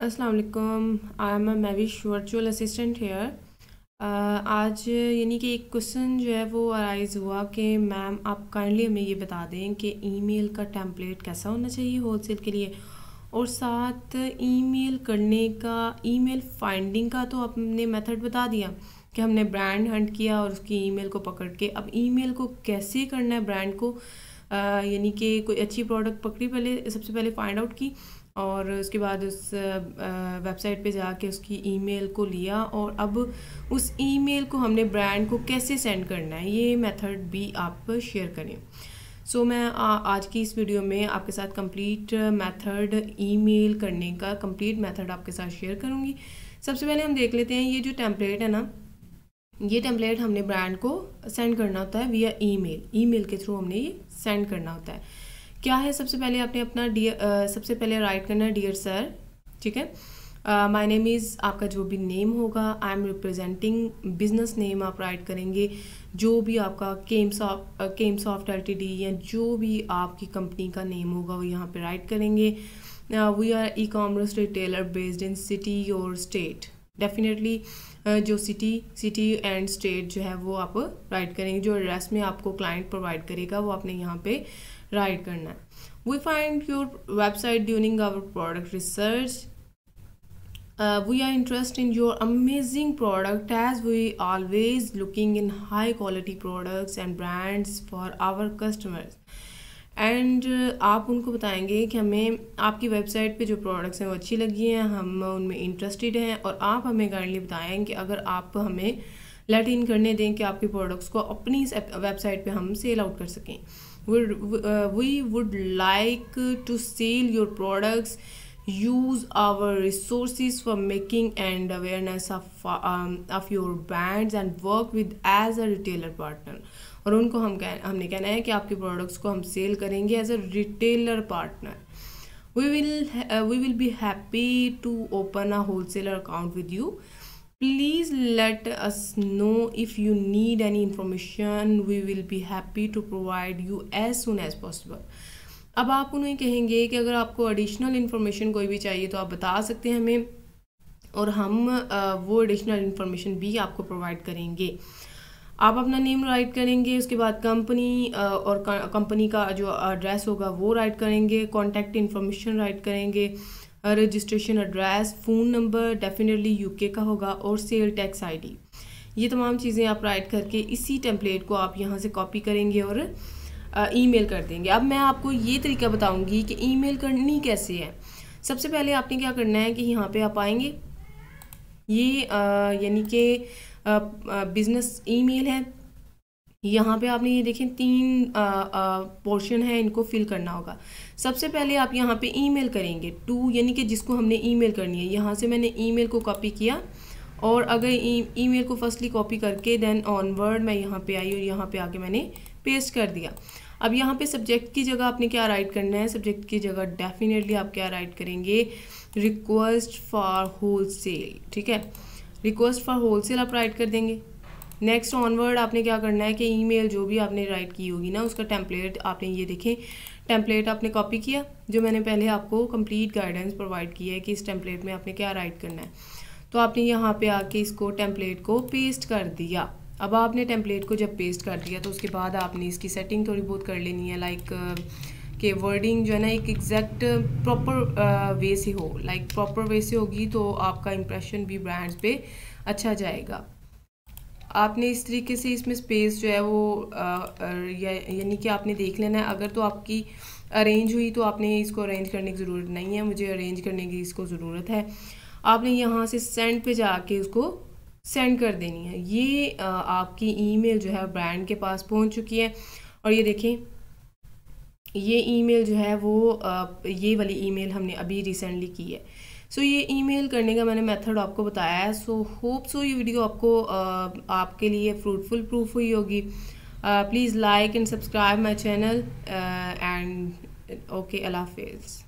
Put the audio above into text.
अस्सलाम वालेकुम। I am Mahvish virtual assistant here. आज यानी कि एक क्वेश्चन जो है वो अराइज़ हुआ कि मैम आप काइंडली हमें ये बता दें कि ईमेल का टेम्पलेट कैसा होना चाहिए होलसेल के लिए, और साथ ईमेल करने का, ईमेल फाइंडिंग का तो आपने मेथड बता दिया कि हमने ब्रांड हंट किया और उसकी ईमेल को पकड़ के, अब ईमेल को कैसे करना है ब्रांड को, यानी कि कोई अच्छी प्रोडक्ट पकड़ी, पहले सबसे पहले फाइंड आउट की और उसके बाद उस वेबसाइट पे जाके उसकी ईमेल को लिया और अब उस ईमेल को हमने ब्रांड को कैसे सेंड करना है, ये मेथड भी आप शेयर करें। सो मैं आज की इस वीडियो में आपके साथ कंप्लीट मेथड, ईमेल करने का कंप्लीट मेथड आपके साथ शेयर करूँगी। सबसे पहले हम देख लेते हैं ये जो टेम्पलेट है ना, ये टेम्पलेट हमने ब्रांड को सेंड करना होता है विया ईमेल, ईमेल के थ्रू हमने ये सेंड करना होता है। क्या है, सबसे पहले आपने अपना सबसे पहले राइट करना है डियर सर, ठीक है। माय नेम इज़, आपका जो भी नेम होगा, I am representing business name आप राइट करेंगे, जो भी आपका केम सॉफ्ट एलटीडी या जो भी आपकी कंपनी का नेम होगा वो यहाँ पे राइट करेंगे। We are e commerce retailer based in city और स्टेट, डेफिनेटली जो सिटी एंड स्टेट जो है वो आप राइट करेंगे, जो एड्रेस में आपको क्लाइंट प्रोवाइड करेगा वो आपने यहाँ पे राइट करना है। We find your website during our product research, we are interested in your amazing product as we always looking in high quality products and brands for our customers and आप उनको बताएंगे कि हमें आपकी वेबसाइट पे जो प्रोडक्ट्स हैं वो अच्छी लगी हैं, हम उनमें इंटरेस्टेड हैं और आप हमें काइंडली बताएं कि अगर आप हमें लेट इन करने दें कि आपके प्रोडक्ट्स को अपनी वेबसाइट पे हम सेल आउट कर सकें। We would like to sell your products, use our resources for making and awareness of your brands and work with as a retailer partner। और उनको हमने कहना है कि आपके प्रोडक्ट्स को हम सेल करेंगे as a retailer partner. we will be happy to open a wholesaler account with you, please let us know if you need any information, we will be happy to provide you as soon as possible। अब आप उन्हें कहेंगे कि अगर आपको additional information कोई भी चाहिए तो आप बता सकते हैं हमें, और हम वो एडिशनल इन्फॉर्मेशन भी आपको प्रोवाइड करेंगे। आप अपना नेम राइट करेंगे, उसके बाद कंपनी और कंपनी का जो एड्रेस होगा वो राइट करेंगे, कॉन्टैक्ट इन्फॉर्मेशन राइट करेंगे, registration address, phone number definitely UK का होगा, और सेल टैक्स आईडी। ये तमाम चीज़ें आप राइट करके इसी टेम्पलेट को आप यहाँ से कॉपी करेंगे और ईमेल कर देंगे। अब मैं आपको ये तरीका बताऊंगी कि ईमेल करनी कैसे है। सबसे पहले आपने क्या करना है कि यहाँ पे आप आएंगे, ये यानी कि बिजनेस ईमेल है, यहाँ पे आपने ये देखें 3 पोर्शन है, इनको फिल करना होगा। सबसे पहले आप यहाँ पे ईमेल करेंगे टू, यानी कि जिसको हमने ईमेल करनी है, यहाँ से मैंने ईमेल को कॉपी किया और अगर ईमेल को फर्स्टली कॉपी करके देन ऑनवर्ड मैं यहाँ पे आई और यहाँ पे आके मैंने पेस्ट कर दिया। अब यहाँ पे सब्जेक्ट की जगह आपने क्या राइट करना है, सब्जेक्ट की जगह डेफिनेटली आप क्या राइट करेंगे, रिक्वेस्ट फॉर होलसेल, ठीक है, रिक्वेस्ट फॉर होलसेल आप राइट कर देंगे। नेक्स्ट ऑनवर्ड आपने क्या करना है कि ईमेल जो भी आपने राइट की होगी ना, उसका टेम्पलेट आपने ये देखें, टेम्पलेट आपने कॉपी किया, जो मैंने पहले आपको कंप्लीट गाइडेंस प्रोवाइड की है कि इस टेम्पलेट में आपने क्या राइट करना है, तो आपने यहाँ पे आके इसको टेम्पलेट को पेस्ट कर दिया। अब आपने टेम्पलेट को जब पेस्ट कर दिया तो उसके बाद आपने इसकी सेटिंग थोड़ी बहुत कर लेनी है, लाइक कि वर्डिंग जो है ना एक एग्जैक्ट प्रॉपर वे से हो, लाइक प्रॉपर वे से होगी तो आपका इंप्रेशन भी ब्रांड्स पे अच्छा जाएगा। आपने इस तरीके से इसमें स्पेस जो है वो यानी कि आपने देख लेना है। अगर तो आपकी अरेंज हुई तो आपने इसको अरेंज करने की ज़रूरत नहीं है, मुझे अरेंज करने की इसको ज़रूरत है। आपने यहाँ से सेंड पे जाके उसको सेंड कर देनी है। ये आपकी ईमेल जो है ब्रांड के पास पहुँच चुकी है, और ये देखें ये ईमेल जो है वो ये वाली ईमेल हमने अभी रिसेंटली की है। सो ये ईमेल करने का मैंने मेथड आपको बताया है। सो होप सो ये वीडियो आपको आपके लिए फ्रूटफुल प्रूफ हुई होगी। Please like and subscribe my channel and okay, अल्लाह हाफिज़।